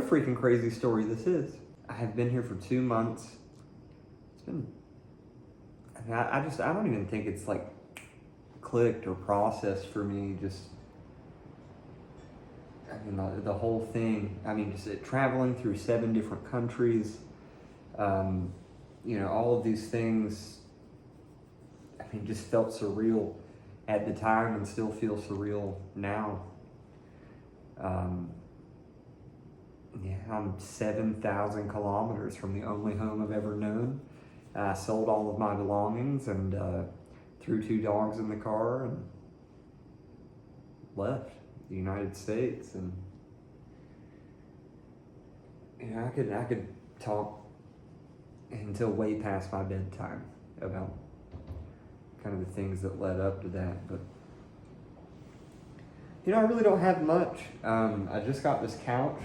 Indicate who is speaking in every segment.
Speaker 1: freaking crazy story this is. I have been here for 2 months. It's been, I don't even think it's like clicked or processed for me. Just, the whole thing. Just traveling through 7 different countries. All of these things, just felt surreal at the time and still feel surreal now. I'm 7,000 kilometers from the only home I've ever known. I sold all of my belongings and threw 2 dogs in the car and left the United States. And I could talk until way past my bedtime about kind of the things that led up to that, but I really don't have much. I just got this couch.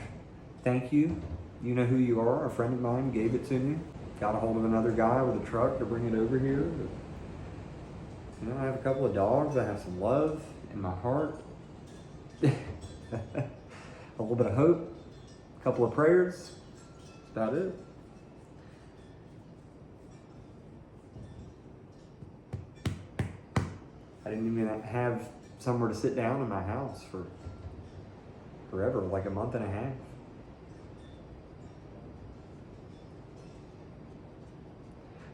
Speaker 1: Thank you. You know who you are. A friend of mine gave it to me. Got a hold of another guy with a truck to bring it over here. But, I have a couple of dogs. I have some love in my heart. A little bit of hope. A couple of prayers. That's about it. I didn't even have somewhere to sit down in my house for forever, like a month and a half.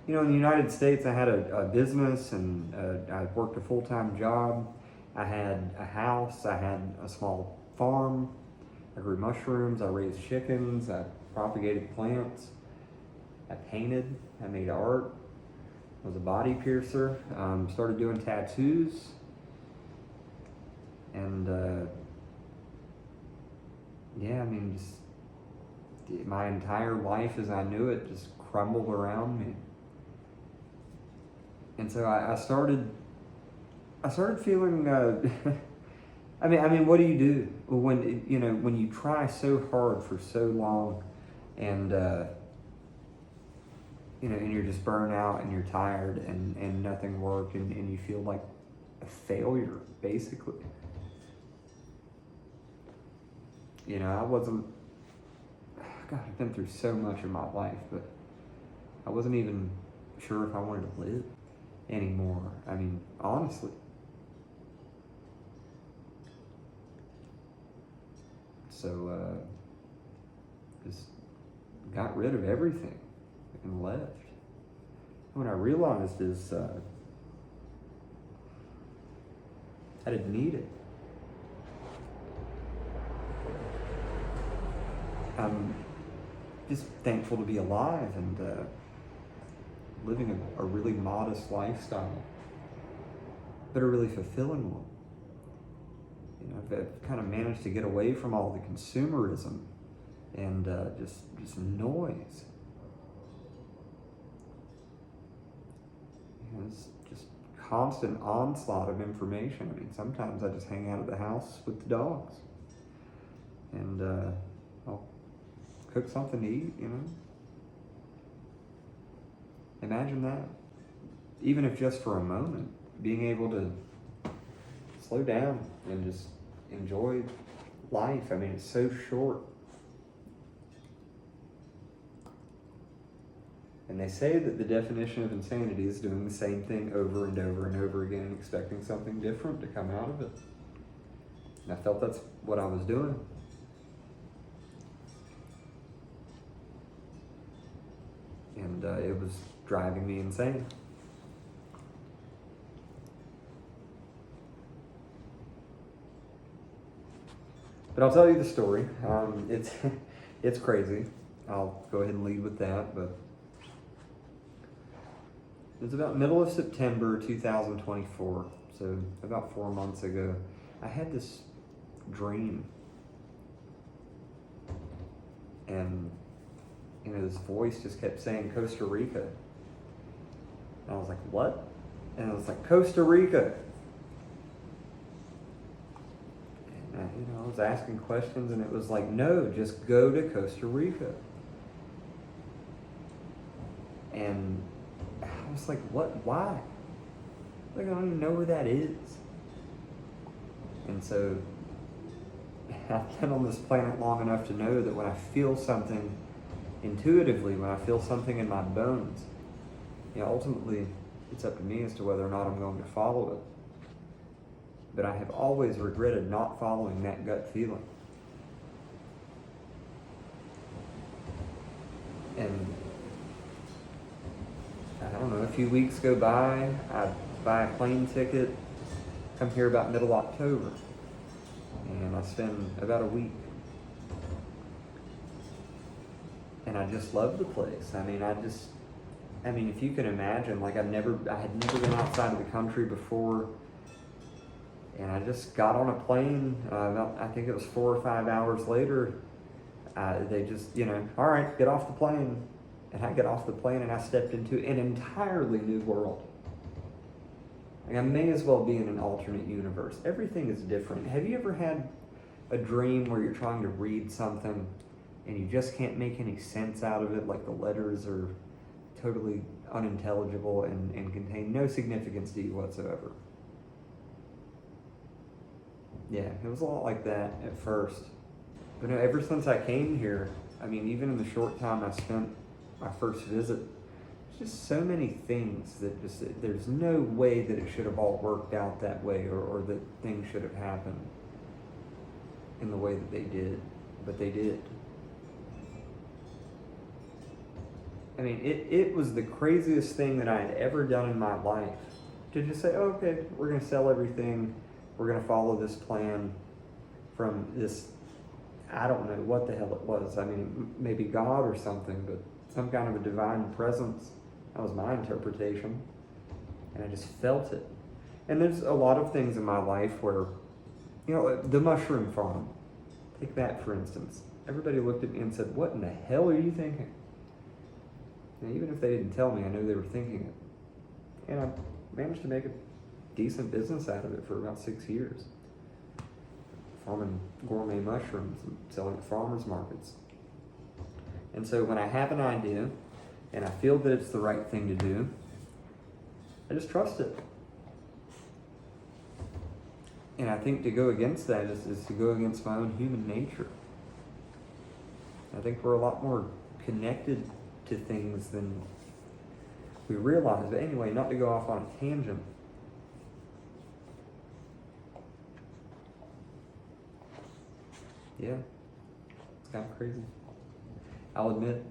Speaker 1: In the United States, I had a business and I worked a full-time job. I had a house, I had a small farm. I grew mushrooms, I raised chickens, I propagated plants. I painted, I made art. I was a body piercer, started doing tattoos. And just my entire life as I knew it just crumbled around me. And so I started feeling, what do you do when you try so hard for so long and, and you're just burnt out and you're tired and nothing worked and you feel like a failure, basically. I've been through so much in my life, but I wasn't even sure if I wanted to live anymore. Honestly. So, just got rid of everything and left. What I realized is I didn't need it. I'm just thankful to be alive and living a really modest lifestyle, but a really fulfilling one. I've kind of managed to get away from all the consumerism and just noise. It's just constant onslaught of information. Sometimes I just hang out at the house with the dogs and I'll cook something to eat, Imagine that. Even if just for a moment, being able to slow down and just enjoy life. It's so short. And they say that the definition of insanity is doing the same thing over and over and over again and expecting something different to come out of it. And I felt that's what I was doing. And it was driving me insane. But I'll tell you the story. It's crazy. I'll go ahead and lead with that. But it was about middle of September 2024, so about 4 months ago. I had this dream, and this voice just kept saying Costa Rica. And I was like, what? And I was like, Costa Rica. And I was asking questions, and it was like, no, just go to Costa Rica. And I was like, what? Why? I don't even know where that is. And so I've been on this planet long enough to know that when I feel something intuitively, when I feel something in my bones, ultimately it's up to me as to whether or not I'm going to follow it. But I have always regretted not following that gut feeling. And I don't know, a few weeks go by, I buy a plane ticket, come here about middle October, and I spend about a week. And I just love the place. I mean, if you can imagine, like I had never been outside of the country before, and I just got on a plane, I think it was 4 or 5 hours later, they just, all right, get off the plane. And I got off the plane and I stepped into an entirely new world. Like I may as well be in an alternate universe. Everything is different. Have you ever had a dream where you're trying to read something and you just can't make any sense out of it? Like the letters are totally unintelligible and contain no significance to you whatsoever. Yeah, it was a lot like that at first. But no, ever since I came here, even in the short time I spent my first visit, there's just so many things that there's no way that it should have all worked out that way or that things should have happened in the way that they did, but they did. It was the craziest thing that I had ever done in my life to just say, oh, okay, we're going to sell everything, we're going to follow this plan from this, I don't know what the hell it was. Maybe God or something, but some kind of a divine presence. That was my interpretation. And I just felt it. And there's a lot of things in my life where, the mushroom farm, take that for instance. Everybody looked at me and said, what in the hell are you thinking? And even if they didn't tell me, I know they were thinking it. And I managed to make a decent business out of it for about 6 years. Farming gourmet mushrooms and selling at farmers markets. And so when I have an idea and I feel that it's the right thing to do, I just trust it. And I think to go against that is to go against my own human nature. I think we're a lot more connected to things than we realize. But anyway, not to go off on a tangent. Yeah, it's kind of crazy. I'll admit.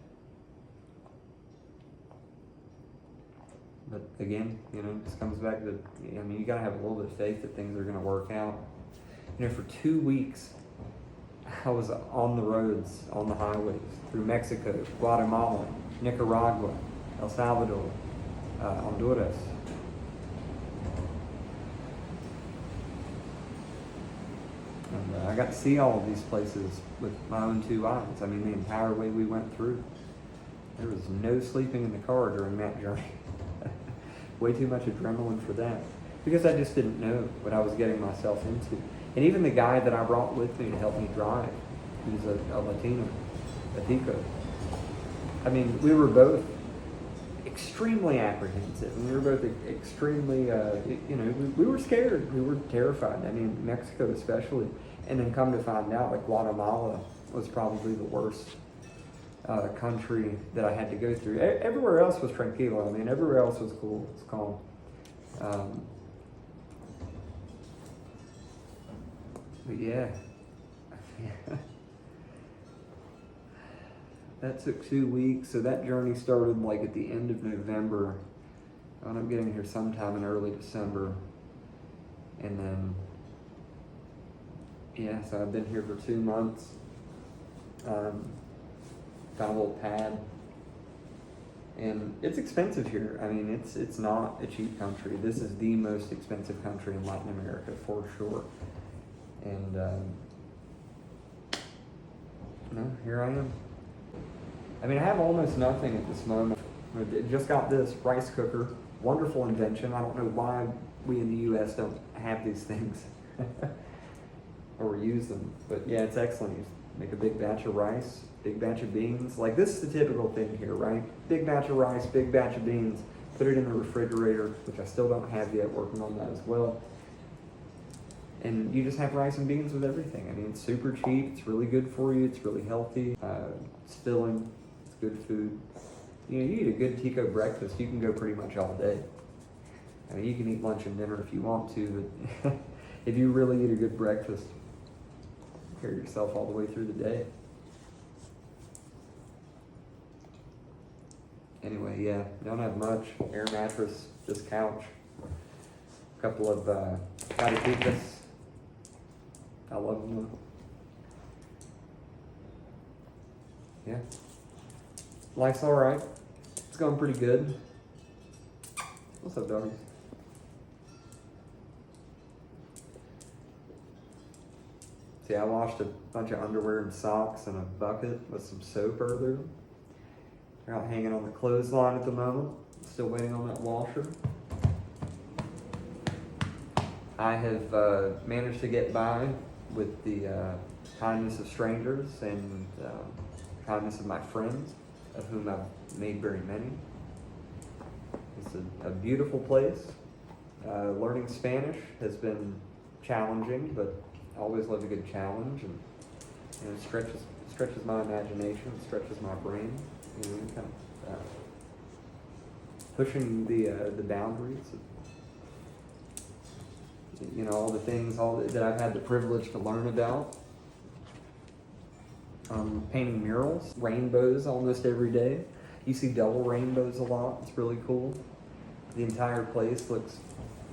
Speaker 1: But again, it just comes back to, you gotta have a little bit of faith that things are gonna work out. For 2 weeks, I was on the roads, on the highways, through Mexico, Guatemala, Nicaragua, El Salvador, Honduras. And I got to see all of these places with my own 2 eyes. The entire way we went through. There was no sleeping in the car during that journey. Way too much adrenaline for that. Because I just didn't know what I was getting myself into. And even the guy that I brought with me to help me drive, he was a Latino, a Tico. We were both extremely apprehensive. And we were both extremely, we were scared. We were terrified. Mexico especially. And then come to find out, Guatemala was probably the worst country that I had to go through. Everywhere else was tranquilo. Everywhere else was cool. It was calm. But yeah. That took 2 weeks. So that journey started at the end of November. I ended up getting here sometime in early December. And then, so I've been here for 2 months. Got a little pad. And it's expensive here. It's not a cheap country. This is the most expensive country in Latin America for sure. And here I am. I have almost nothing at this moment. I just got this rice cooker. Wonderful invention. I don't know why we in the U.S. don't have these things or use them. But yeah, it's excellent. You make a big batch of rice, big batch of beans. This is the typical thing here, right? Big batch of rice, big batch of beans. Put it in the refrigerator, which I still don't have yet, working on that as well. And you just have rice and beans with everything. I mean, it's super cheap. It's really good for you. It's really healthy. It's filling. It's good food. You know, you eat a good Tico breakfast, you can go pretty much all day. I mean, you can eat lunch and dinner if you want to, but if you really eat a good breakfast, carry yourself all the way through the day. Anyway, yeah, don't have much. Air mattress, just couch. A couple of gatitas. I love them though. Yeah. Life's alright. It's going pretty good. What's up, doggies? See, I washed a bunch of underwear and socks in a bucket with some soap earlier. They're out hanging on the clothesline at the moment. Still waiting on that washer. I have managed to get by with the kindness of strangers and kindness of my friends, of whom I've made very many. It's a beautiful place. Learning Spanish has been challenging, but I always love a good challenge, and you know, it stretches my imagination, it stretches my brain. You know, kind of pushing the boundaries of, you know, all the things that I've had the privilege to learn about. Painting murals, rainbows almost every day. You see double rainbows a lot. It's really cool. The entire place looks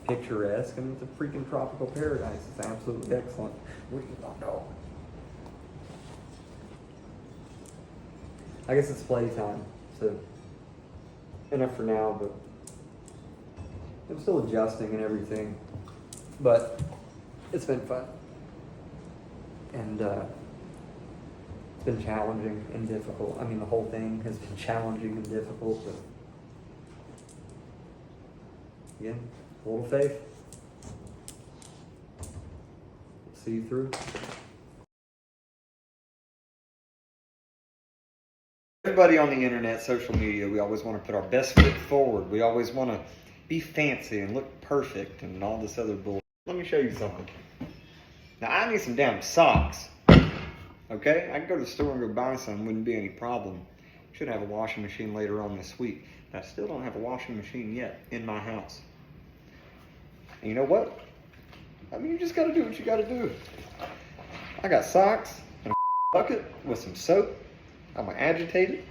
Speaker 1: picturesque, and it's a freaking tropical paradise. It's absolutely excellent. What do you want, dog? I guess it's playtime, so enough for now, but I'm still adjusting and everything. But it's been fun. And it's been challenging and difficult. I mean, the whole thing has been challenging and difficult, but again, a little faith. See you through. Everybody on the internet, social media, we always want to put our best foot forward. We always want to be fancy and look perfect and all this other bull. Let me show you something. Now, I need some damn socks. Okay? I can go to the store and go buy some. Wouldn't be any problem. Should have a washing machine later on this week. But I still don't have a washing machine yet in my house. And you know what? I mean, you just got to do what you got to do. I got socks and a bucket with some soap. I'm going to agitate it.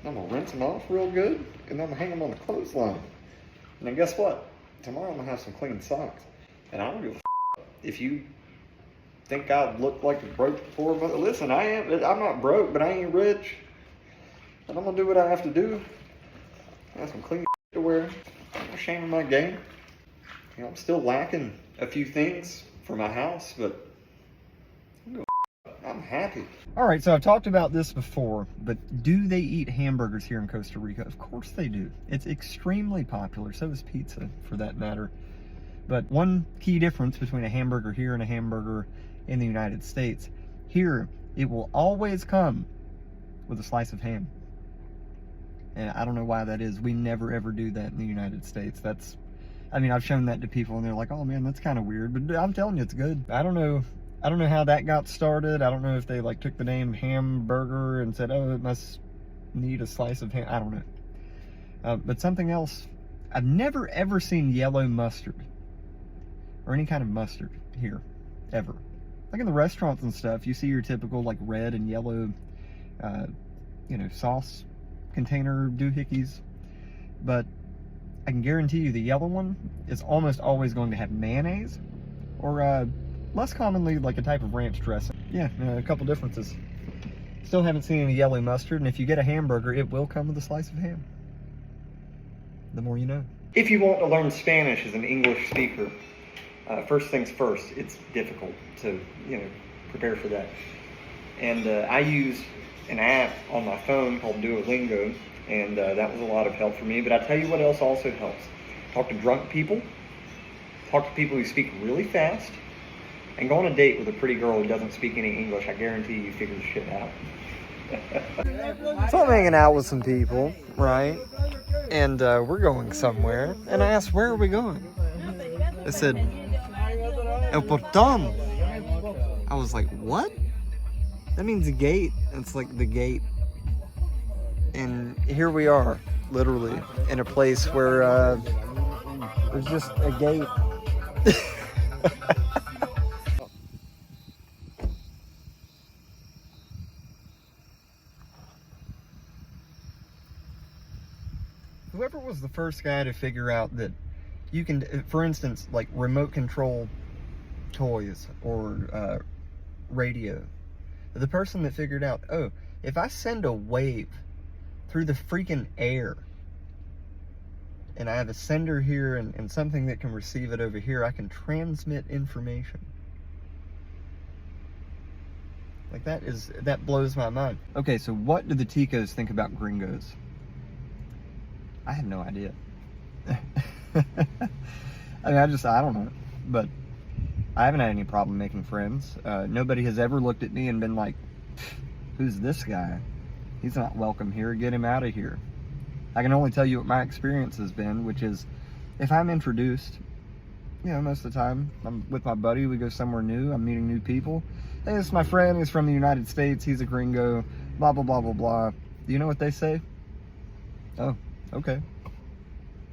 Speaker 1: I'm going to rinse them off real good. And then I'm going to hang them on the clothesline. And then guess what? Tomorrow I'm going to have some clean socks. And I don't give a if you think I look like a broke poor, but listen, I'm not broke, but I ain't rich. And I'm going to do what I have to do. I have some clean to wear. I'm not ashamed of my game. You know, I'm still lacking a few things for my house, but I'm happy. All right, so I've talked about this before, but do they eat hamburgers here in Costa Rica? Of course they do. It's extremely popular. So is pizza, for that matter. But one key difference between a hamburger here and a hamburger in the United States, here it will always come with a slice of ham. And I don't know why that is. We never ever do that in the United States. I mean, I've shown that to people and they're like, oh man, that's kind of weird. But I'm telling you, it's good. I don't know how that got started. I don't know if they like took the name hamburger and said, oh, it must need a slice of ham. I don't know. But something else, I've never ever seen yellow mustard or any kind of mustard here, ever. Like in the restaurants and stuff, you see your typical like red and yellow, you know, sauce container doohickeys. But I can guarantee you the yellow one is almost always going to have mayonnaise or less commonly like a type of ranch dressing. Yeah, a couple differences. Still haven't seen any yellow mustard, and if you get a hamburger, it will come with a slice of ham. The more you know. If you want to learn Spanish as an English speaker, first things first, it's difficult to, you know, prepare for that. And I use an app on my phone called Duolingo, and that was a lot of help for me. But I tell you what else also helps. Talk to drunk people. Talk to people who speak really fast. And go on a date with a pretty girl who doesn't speak any English. I guarantee you figure the shit out. So I'm hanging out with some people, right? And we're going somewhere. And I asked, where are we going? They said, El portón. I was like, what? That means a gate. It's like the gate. And here we are, literally, in a place where there's just a gate. Whoever was the first guy to figure out that you can, for instance, like remote control toys or radio, the person that figured out, oh, if I send a wave through the freaking air and I have a sender here and something that can receive it over here, I can transmit information. Like that blows my mind. Okay, so what do the Ticos think about gringos? I have no idea. I mean, I don't know, but I haven't had any problem making friends. Nobody has ever looked at me and been like, who's this guy? He's not welcome here, get him out of here. I can only tell you what my experience has been, which is, if I'm introduced, you know, most of the time, I'm with my buddy, we go somewhere new, I'm meeting new people. Hey, this is my friend, he's from the United States, he's a gringo, blah, blah, blah, blah, blah. Do you know what they say? Oh, okay.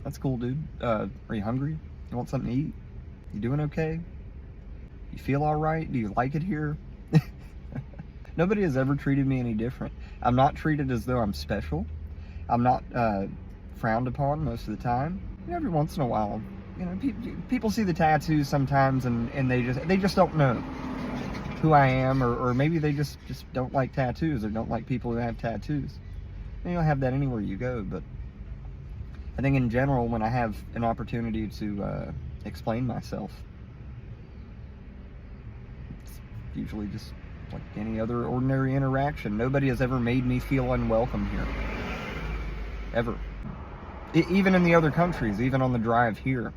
Speaker 1: That's cool, dude. Are you hungry? You want something to eat? You doing okay? You feel all right? Do you like it here? Nobody has ever treated me any different. I'm not treated as though I'm special. I'm not frowned upon most of the time. Every once in a while, you know, people see the tattoos sometimes and they just don't know who I am, or maybe they just don't like tattoos or don't like people who have tattoos. And you'll have that anywhere you go, but I think in general, when I have an opportunity to explain myself, it's usually just like any other ordinary interaction. Nobody has ever made me feel unwelcome here. Ever. Even in the other countries, even on the drive here,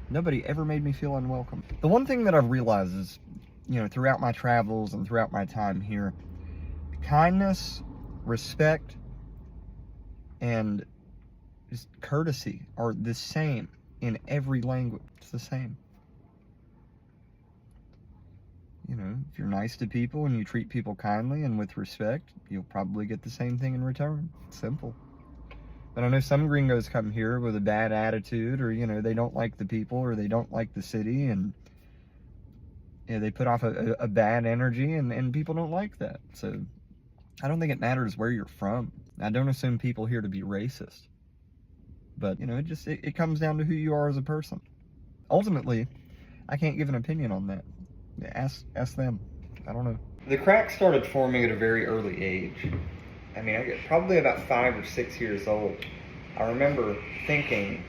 Speaker 1: nobody ever made me feel unwelcome. The one thing that I've realized is, you know, throughout my travels and throughout my time here, kindness, respect, and just courtesy are the same in every language. It's the same. You know, if you're nice to people and you treat people kindly and with respect, you'll probably get the same thing in return. It's simple. But I know some gringos come here with a bad attitude, or, you know, they don't like the people, or they don't like the city, and, you know, they put off a bad energy, and people don't like that. So I don't think it matters where you're from. I don't assume people here to be racist. But, you know, it comes down to who you are as a person. Ultimately, I can't give an opinion on that. Ask them. I don't know. The crack started forming at a very early age. I mean, I get probably about 5 or 6 years old. I remember thinking,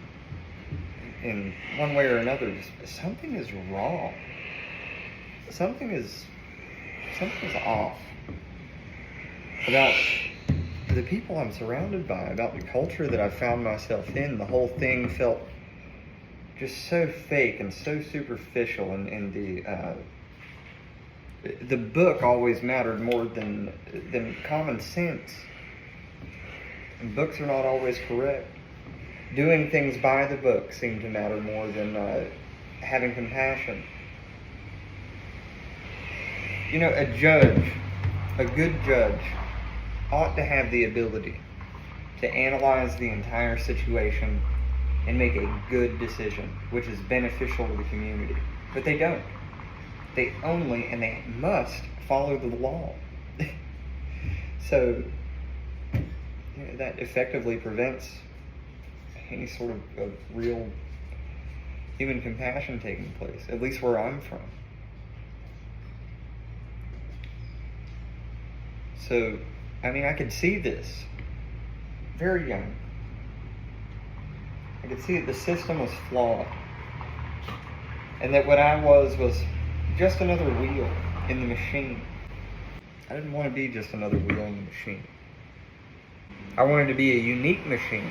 Speaker 1: in one way or another, just something is wrong. Something's off about the people I'm surrounded by, about the culture that I found myself in. The whole thing felt just so fake and so superficial, and the book always mattered more than common sense. And books are not always correct. Doing things by the book seemed to matter more than having compassion. You know, a good judge, ought to have the ability to analyze the entire situation and make a good decision, which is beneficial to the community. But they don't. They only, and they must, follow the law. So, you know, that effectively prevents any sort of real human compassion taking place, at least where I'm from. So, I mean, I could see this very young. I could see that the system was flawed, and that what I was just another wheel in the machine. I didn't want to be just another wheel in the machine. I wanted to be a unique machine,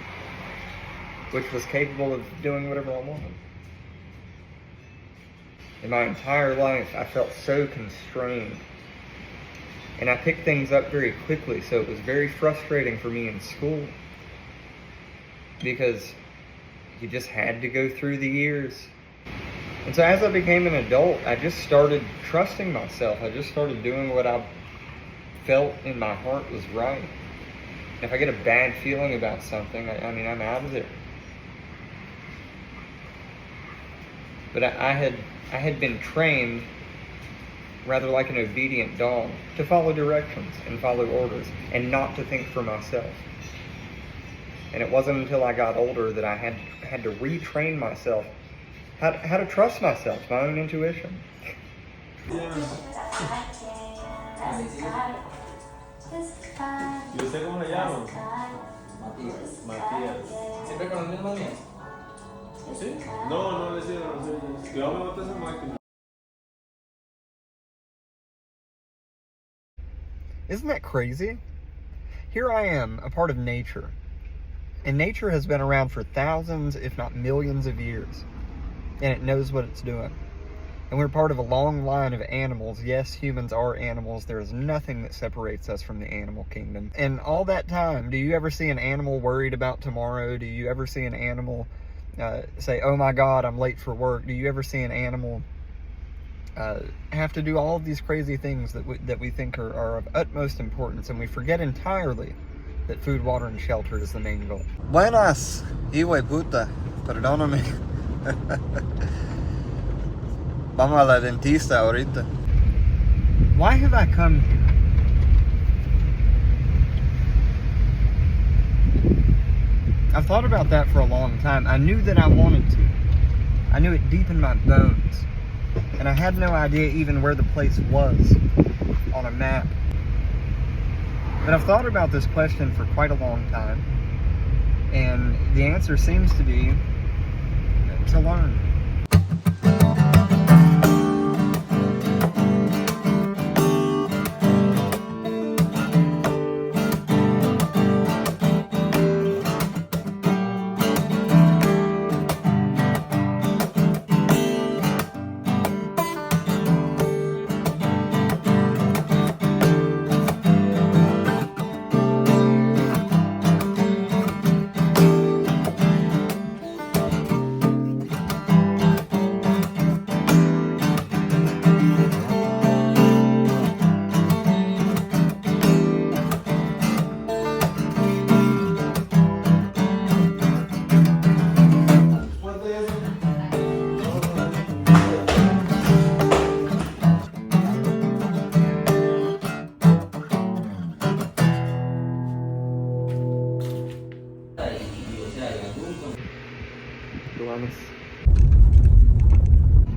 Speaker 1: which was capable of doing whatever I wanted. In my entire life, I felt so constrained. And I picked things up very quickly, so it was very frustrating for me in school. Because you just had to go through the years. And so as I became an adult, I just started trusting myself. I just started doing what I felt in my heart was right. If I get a bad feeling about something, I'm out of there. But I had been trained, rather like an obedient dog, to follow directions and follow orders and not to think for myself. And it wasn't until I got older that I had to retrain myself how to trust myself, my own intuition.
Speaker 2: Yeah. ¿Y usted cómo le llama? Matías.
Speaker 3: ¿Siempre con el mismo nombre?
Speaker 2: ¿Sí? No, no le decía, no sé. Cuidado, me mata esa máquina.
Speaker 1: Isn't that crazy? Here I am, a part of nature. And nature has been around for thousands, if not millions of years. And it knows what it's doing. And we're part of a long line of animals. Yes, humans are animals. There is nothing that separates us from the animal kingdom. And all that time, do you ever see an animal worried about tomorrow? Do you ever see an animal say, oh my God, I'm late for work? Do you ever see an animal have to do all of these crazy things that we think are of utmost importance, and we forget entirely that food, water, and shelter is the main goal? Buenas, hijo de puta, perdóname. Vamos a la dentista ahorita. Why have I come here? I've thought about that for a long time. I knew that I wanted to. I knew it deep in my bones. And I had no idea even where the place was on a map. But I've thought about this question for quite a long time. And the answer seems to be to learn.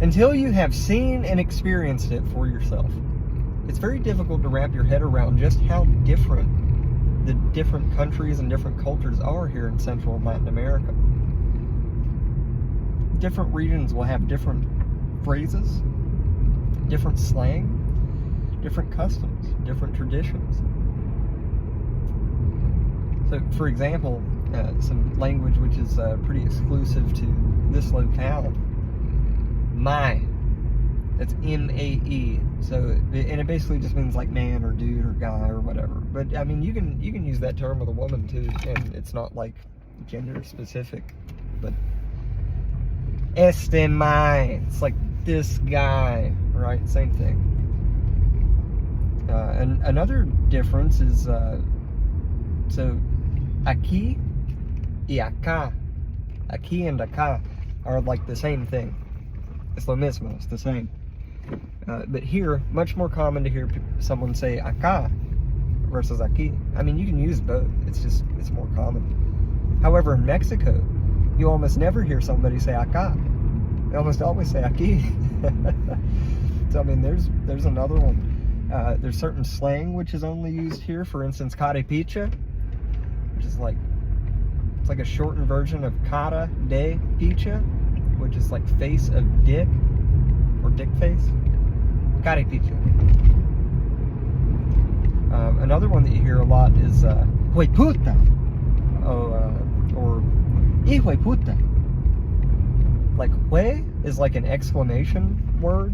Speaker 1: Until you have seen and experienced it for yourself, it's very difficult to wrap your head around just how different the different countries and different cultures are here in Central and Latin America. Different regions will have different phrases, different slang, different customs, different traditions. So, for example, some language which is pretty exclusive to this locale. Mae. That's M-A-E. So, and it basically just means like man or dude or guy or whatever. But I mean, you can use that term with a woman too, and it's not like gender specific. But este mae, it's like this guy, right? Same thing. And another difference is so aquí y acá. Aquí and acá are like the same thing. It's lo mismo, it's the same. But here, much more common to hear someone say acá versus aquí. I mean, you can use both. It's more common. However, in Mexico, you almost never hear somebody say acá. They almost always say aquí. So, I mean, there's another one. There's certain slang which is only used here. For instance, carepicha, which is like, it's like a shortened version of cara de picha, which is like face of dick, or dick face. Carepicha. Another one that you hear a lot is hue puta, or hijo de puta. Like hue is like an exclamation word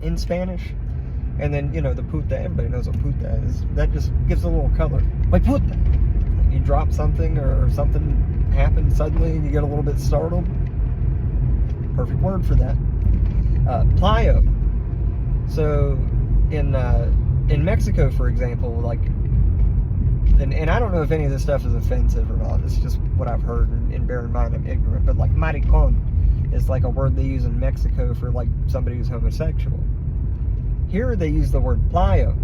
Speaker 1: in Spanish, and then the puta. Everybody knows what puta is. That just gives a little color. Hue puta. You drop something or something happens suddenly, and you get a little bit startled. perfect word for that. Playo. So in Mexico, for example, like, and I don't know if any of this stuff is offensive or not. It's just what I've heard, and bear in mind I'm ignorant. But like maricon is like a word they use in Mexico for like somebody who's homosexual. Here they use the word playo.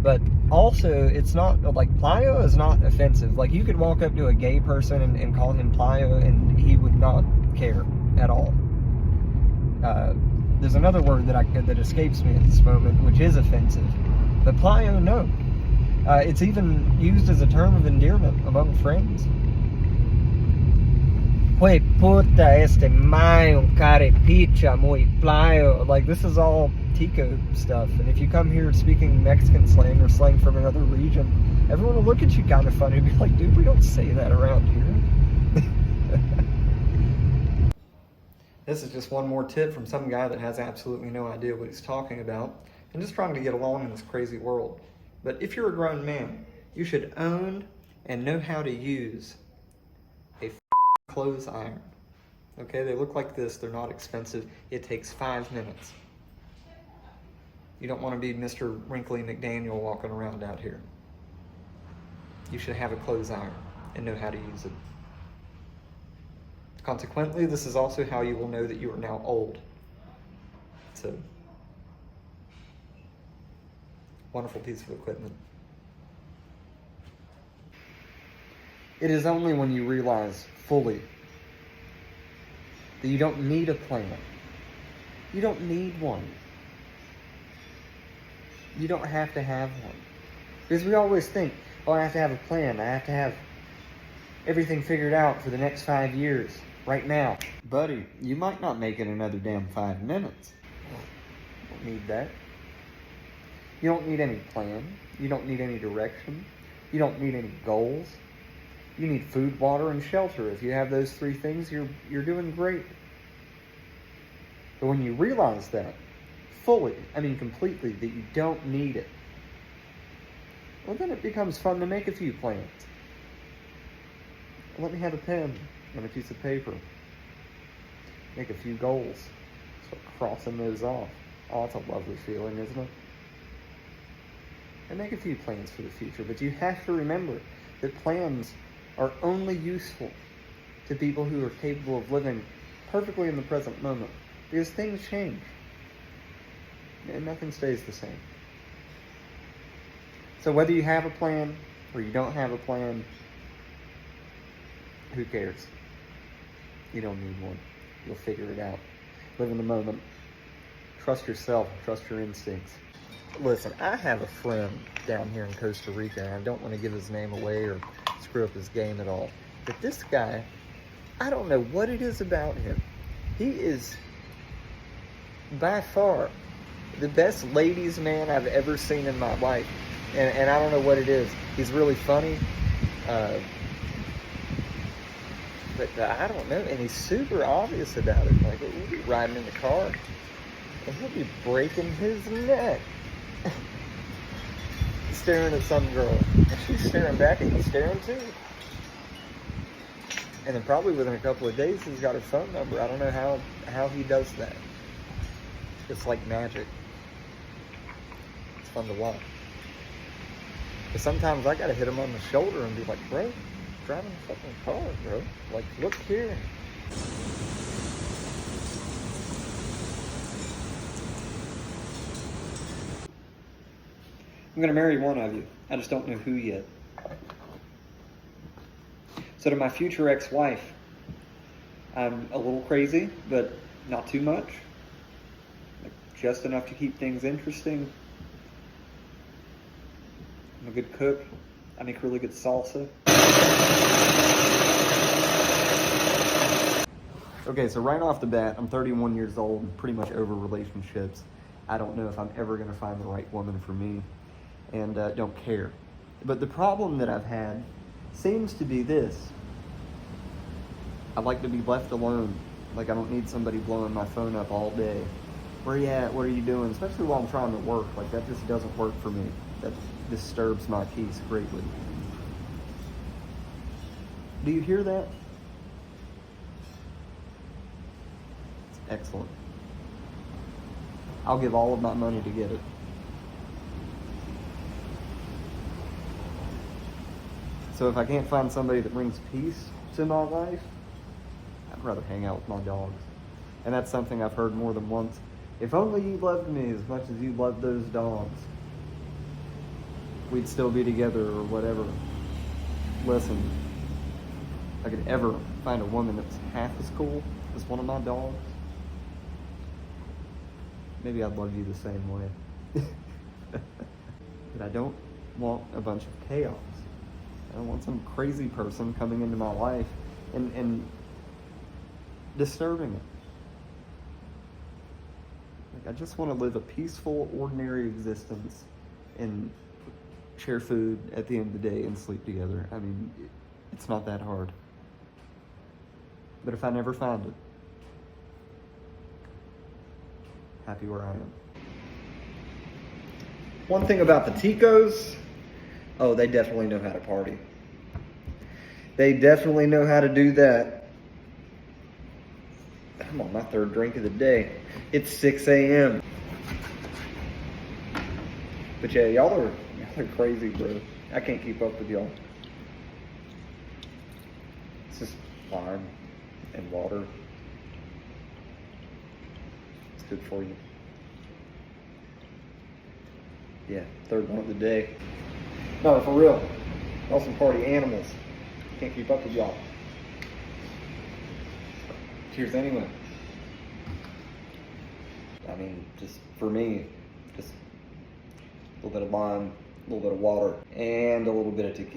Speaker 1: But also, it's not, like, playo is not offensive. Like, you could walk up to a gay person and call him playo, and he would not care at all. There's another word that escapes me at this moment, which is offensive. But playo, no. It's even used as a term of endearment among friends. Wey puta, este mayo, carepicha, muy playo. Like, this is all Tico stuff. And if you come here speaking Mexican slang or slang from another region, everyone will look at you kind of funny and be like, dude, we don't say that around here. This is just one more tip from some guy that has absolutely no idea what he's talking about and just trying to get along in this crazy world. But if you're a grown man, you should own and know how to use a clothes iron. Okay, they look like this. They're not expensive. It takes 5 minutes. You don't want to be Mr. Wrinkly McDaniel walking around out here. You should have a clothes iron and know how to use it. Consequently, this is also how you will know that you are now old. So, wonderful piece of equipment. It is only when you realize fully that you don't need a plan. You don't need one. You don't have to have one. Because we always think, oh, I have to have a plan. I have to have everything figured out for the next 5 years, right now. Buddy, you might not make it another damn 5 minutes. You don't need that. You don't need any plan. You don't need any direction. You don't need any goals. You need food, water, and shelter. If you have those 3 things, you're doing great. But when you realize that, fully, completely, that you don't need it, well, then it becomes fun to make a few plans. Let me have a pen and a piece of paper. Make a few goals. Start crossing those off. Oh, that's a lovely feeling, isn't it? And make a few plans for the future, but you have to remember that plans are only useful to people who are capable of living perfectly in the present moment, because things change. And nothing stays the same. So whether you have a plan or you don't have a plan, who cares? You don't need one. You'll figure it out. Live in the moment. Trust yourself. Trust your instincts. Listen, I have a friend down here in Costa Rica, and I don't want to give his name away or screw up his game at all. But this guy, I don't know what it is about him. He is by far the best ladies man I've ever seen in my life. And I don't know what it is. He's really funny. But I don't know. And he's super obvious about it. Like, we'll be riding in the car, and he'll be breaking his neck. Staring at some girl. And she's staring back, and he's staring too. And then probably within a couple of days, he's got her phone number. I don't know how he does that. It's like magic. It's fun to watch. But sometimes I gotta hit him on the shoulder and be like, bro, driving a fucking car, bro. Like, look here. I'm gonna marry one of you. I just don't know who yet. So to my future ex-wife, I'm a little crazy, but not too much. Like, just enough to keep things interesting. I'm a good cook. I make really good salsa. Okay, so right off the bat, I'm 31 years old and pretty much over relationships. I don't know if I'm ever going to find the right woman for me, and don't care. But the problem that I've had seems to be this. I like to be left alone. Like, I don't need somebody blowing my phone up all day. Where you at? What are you doing? Especially while I'm trying to work. Like, that just doesn't work for me. That disturbs my peace greatly. Do you hear that? Excellent. I'll give all of my money to get it. So if I can't find somebody that brings peace to my life, I'd rather hang out with my dogs. And that's something I've heard more than once. If only you loved me as much as you loved those dogs, we'd still be together or whatever. Listen, if I could ever find a woman that's half as cool as one of my dogs, maybe I'd love you the same way. But I don't want a bunch of chaos. I don't want some crazy person coming into my life and disturbing it. Like, I just want to live a peaceful, ordinary existence and share food at the end of the day and sleep together. I mean, it's not that hard. But if I never find it, happy where I am. One thing about the Ticos, oh, they definitely know how to party. They definitely know how to do that. I'm on my third drink of the day. It's 6 a.m. But yeah, y'all are crazy, bro. I can't keep up with y'all. It's just lime and water. It's good for you. Yeah, third one of the day. No, for real. Y'all some party animals. Can't keep up with y'all. Cheers anyway. I mean, just for me, just a little bit of lime, a little bit of water, and a little bit of tequila.